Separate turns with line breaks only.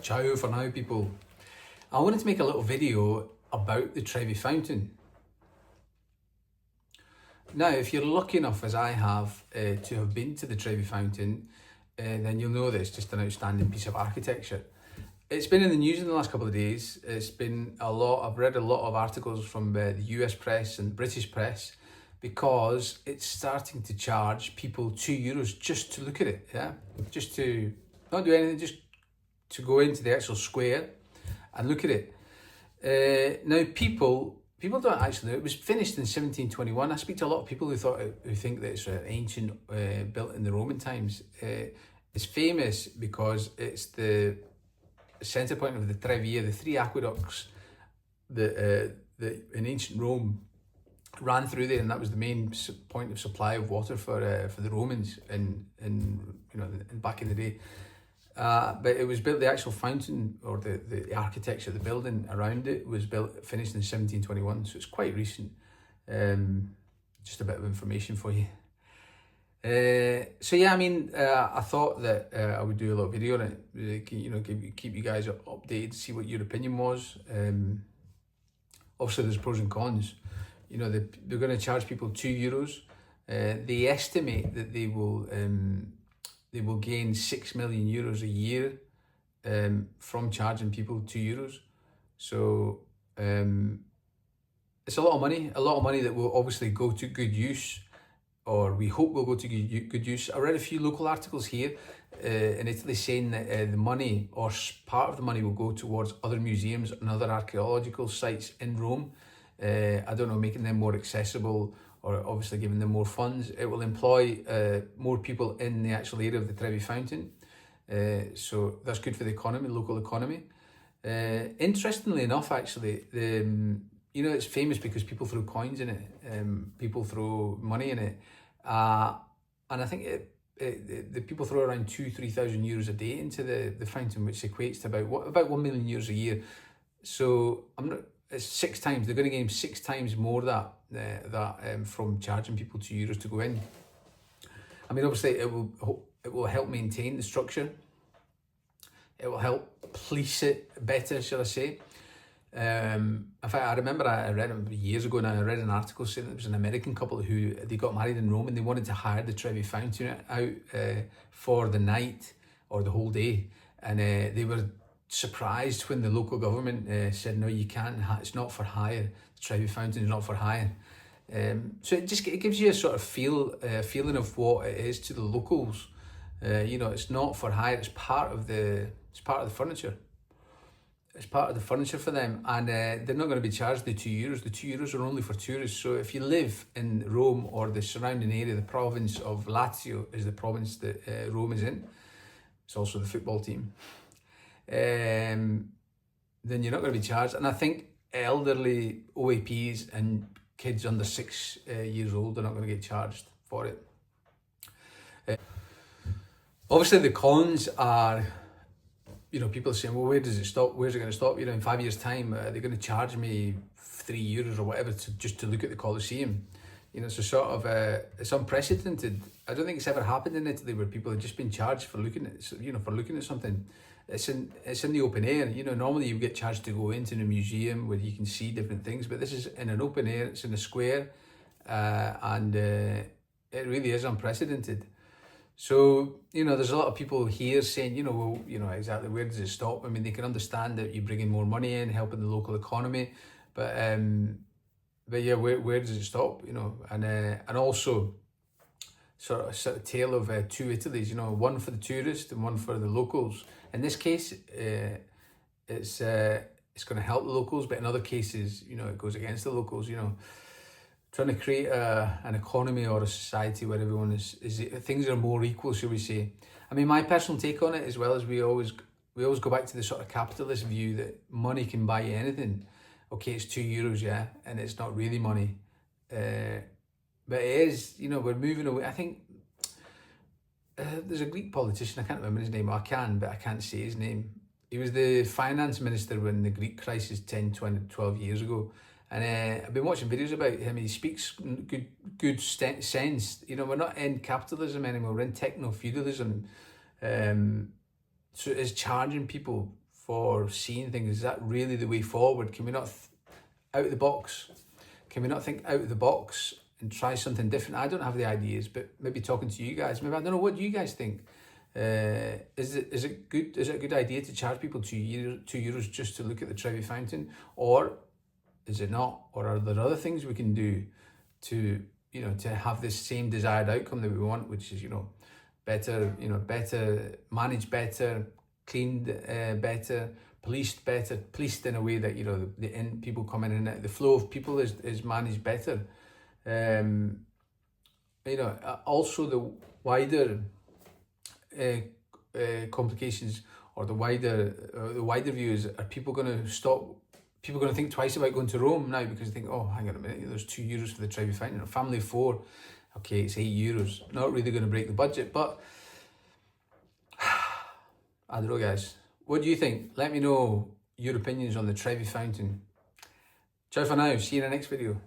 Ciao for now, people. I wanted to make a little video about the Trevi Fountain. Now, if you're lucky enough, as I have, to have been to the Trevi Fountain, then you'll know that it's just an outstanding piece of architecture. It's been in the news in the last couple of days. It's been a lot, I've read a lot of articles from the US press and British press because it's starting to charge people €2 just to look at it, yeah? Just to not do anything, just to go into the actual square and look at it. Now, people don't actually know. It was finished in 1721. I speak to a lot of people who think that it's ancient, built in the Roman times. It's famous because it's the centre point of the Trevi, the three aqueducts that in ancient Rome ran through there, and that was the main point of supply of water for the Romans in back in the day. But it was built, the actual fountain or the architecture, the building around it was finished in 1721, so it's quite recent. Just a bit of information for you. So yeah, I mean, I thought that I would do a little video on it, keep you guys updated, see what your opinion was. Obviously there's pros and cons. They're going to charge people €2. They estimate that they will gain €6 million a year from charging people €2. So it's a lot of money that will obviously go to good use, or we hope will go to good use. I read a few local articles here in Italy saying that the money, or part of the money, will go towards other museums and other archaeological sites in Rome. I don't know, making them more accessible, or obviously giving them more funds. It will employ more people in the actual area of the Trevi Fountain. So that's good for the economy, local economy. Interestingly enough, actually, it's famous because people throw coins in it, people throw money in it. And I think the people throw around €2,000-3,000 a day into the fountain, which equates to about €1 million a year. So it's 6 times. They're going to gain 6 times more that from charging people €2 to go in. I mean, obviously it will help maintain the structure. It will help police it better, shall I say. In fact, I remember I read years ago now, I read an article saying that it was an American couple who they got married in Rome and they wanted to hire the Trevi Fountain out for the night or the whole day, and they were surprised when the local government said, no, you can't, it's not for hire. The Trevi Fountain is not for hire. So it gives you a sort of feeling of what it is to the locals. It's not for hire, it's part of the furniture. It's part of the furniture for them, and they're not going to be charged the €2. The €2 are only for tourists. So if you live in Rome or the surrounding area, the province of Lazio is the province that Rome is in. It's also the football team. Then you're not going to be charged. And I think elderly OAPs and kids under 6 years old are not going to get charged for it. Obviously the cons are, people are saying, well, where does it stop? Where's it going to stop? In 5 years' time, they're going to charge me €3 or whatever just to look at the Colosseum. It's a sort of, it's unprecedented. I don't think it's ever happened in Italy where people have just been charged for looking at something. It's in the open air. Normally you get charged to go into a museum where you can see different things, but this is in an open air. It's in a square, and it really is unprecedented. So, there's a lot of people here saying, exactly where does it stop? I mean, they can understand that you're bringing more money in, helping the local economy, but yeah, where does it stop? And also sort of tale of 2 Italys, one for the tourists and one for the locals. In this case, it's going to help the locals, but in other cases, it goes against the locals. Trying to create an economy or a society where everyone is things are more equal, shall we say. I mean, my personal take on it, as well as we always go back to the sort of capitalist view that money can buy you anything. Okay, it's €2, yeah, and it's not really money. But it is, we're moving away. I think there's a Greek politician, I can't remember his name, I can, but I can't say his name. He was the finance minister when the Greek crisis 10, 20, 12 years ago. And I've been watching videos about him. He speaks good sense. We're not in capitalism anymore. We're in techno-feudalism. So it's charging people for seeing things? Is that really the way forward? Can we not out of the box? Can we not think out of the box and try something different? I don't have the ideas, but maybe talking to you guys, maybe I don't know, what do you guys think? Is it good? Is it a good idea to charge people €2 just to look at the Trevi Fountain, or is it not? Or are there other things we can do to to have this same desired outcome that we want, which is better, better managed, better cleaned, better policed, in a way that the people coming in, the flow of people is managed better. Also the wider complications, or the wider view is, are people going to stop? People are going to think twice about going to Rome now because they think, oh, hang on a minute, there's €2 for the Trevi Fountain. A family of 4, okay, it's €8. Not really going to break the budget, but I don't know, guys. What do you think? Let me know your opinions on the Trevi Fountain. Ciao for now. See you in the next video.